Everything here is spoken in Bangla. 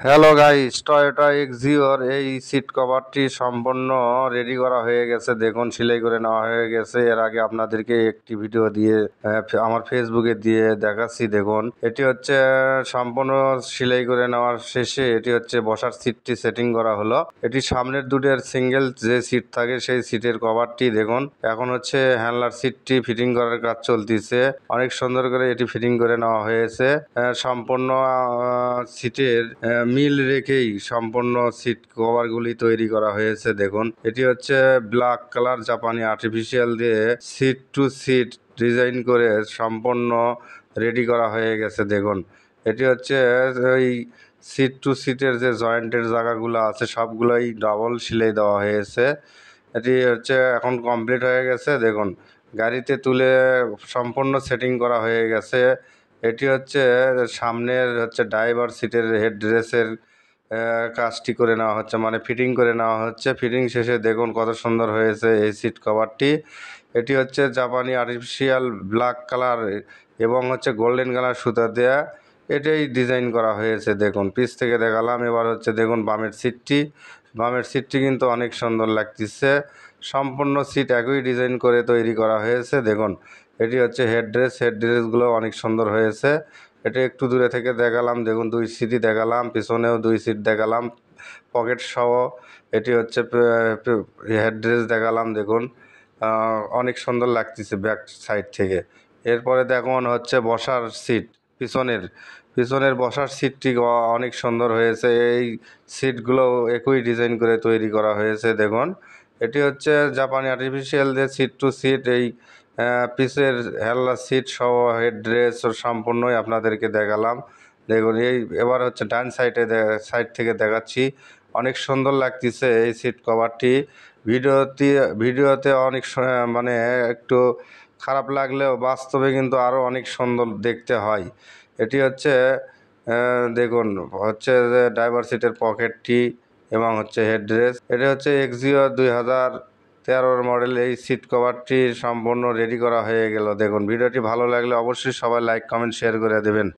হ্যালো গাইস, টয়োটা এক্সিওর এই সিট কভারটি সম্পূর্ণ রেডি করা হয়ে গেছে। দেখুন, সেলাই করে নেওয়া হয়ে গেছে। এর আগে আপনাদেরকে একটি ভিডিও দিয়ে আমার ফেসবুকে দিয়ে দেখাচ্ছি। দেখুন, এটি হচ্ছে সম্পূর্ণ সেলাই করে নেওয়ার শেষে এটি হচ্ছে বসার সিটটি সেটিং করা হলো। এটি সামনের দুটের সিঙ্গেল যে সিট থাকে সেই সিটের কভারটি দেখুন এখন হচ্ছে হ্যান্ডলার সিটটি ফিটিং করার কাজ চলতেছে। অনেক সুন্দর করে এটি ফিটিং করে নেওয়া হয়েছে। সম্পূর্ণ সিটের মিল রেখেই সম্পূর্ণ সিট কভারগুলি তৈরি করা হয়েছে। দেখুন, এটি হচ্ছে ব্ল্যাক কালার জাপানি আর্টিফিশিয়াল দিয়ে সিট টু সিট ডিজাইন করে সম্পূর্ণ রেডি করা হয়ে গেছে। দেখুন, এটি হচ্ছে ওই সিট টু সিটের যে জয়েন্টের জায়গাগুলো আছে সবগুলোই ডাবল সেলাই দেওয়া হয়েছে। এটি হচ্ছে এখন কমপ্লিট হয়ে গেছে। দেখুন, গাড়িতে তুলে সম্পূর্ণ সেটিং করা হয়ে গেছে। এটি হচ্ছে সামনের হচ্ছে ড্রাইভার সিটের হেড ড্রেসের কাজটি করে নেওয়া হচ্ছে, মানে ফিটিং করে নেওয়া হচ্ছে। ফিটিং শেষে দেখুন কত সুন্দর হয়েছে এই সিট কভারটি। এটি হচ্ছে জাপানি আর্টিফিশিয়াল ব্ল্যাক কালার এবং হচ্ছে গোল্ডেন কালার সুতা দেয়া এটাই ডিজাইন করা হয়েছে। দেখুন, পিছ থেকে দেখালাম। এবার হচ্ছে দেখুন বামের সিটটি কিন্তু অনেক সুন্দর লাগতেছে। সম্পূর্ণ সিট একই ডিজাইন করে তৈরি করা হয়েছে। দেখুন, এটি হচ্ছে হেড ড্রেসগুলো অনেক সুন্দর হয়েছে। এটা একটু দূরে থেকে দেখালাম। দেখুন, দুই সিটই দেখালাম, পিছনেও দুই সিট দেখালাম পকেট সহ। এটি হচ্ছে হেড ড্রেস দেখালাম। দেখুন, অনেক সুন্দর লাগতেছে ব্যাক সাইড থেকে। এরপরে দেখুন হচ্ছে বসার সিট, পিছনের বসার সিটটি অনেক সুন্দর হয়েছে। এই সিটগুলো একই ডিজাইন করে তৈরি করা হয়েছে। দেখুন, এটি হচ্ছে জাপানি আর্টিফিশিয়াল যে সিট টু সিট এই পিসের হেলার সিট সহ হেড ড্রেস সম্পূর্ণই আপনাদেরকে দেখালাম। দেখুন, এবার হচ্ছে ডান সাইড থেকে দেখাচ্ছি। অনেক সুন্দর লাগতেছে এই সিট কভারটি। ভিডিওতে অনেক মানে একটু খারাপ লাগলেও বাস্তবে কিন্তু আরও অনেক সুন্দর দেখতে হয়। এটি হচ্ছে দেখুন হচ্ছে যে ড্রাইভার সিটের পকেটটি এবং হচ্ছে হেড ড্রেস। এটা হচ্ছে এক্সিও 2013 মডেল। এই সিট কভারটি সম্পূর্ণ রেডি করা হয়ে গেল। দেখুন, ভিডিওটি ভালো লাগলে অবশ্যই সবাই লাইক কমেন্ট শেয়ার করে দেবেন।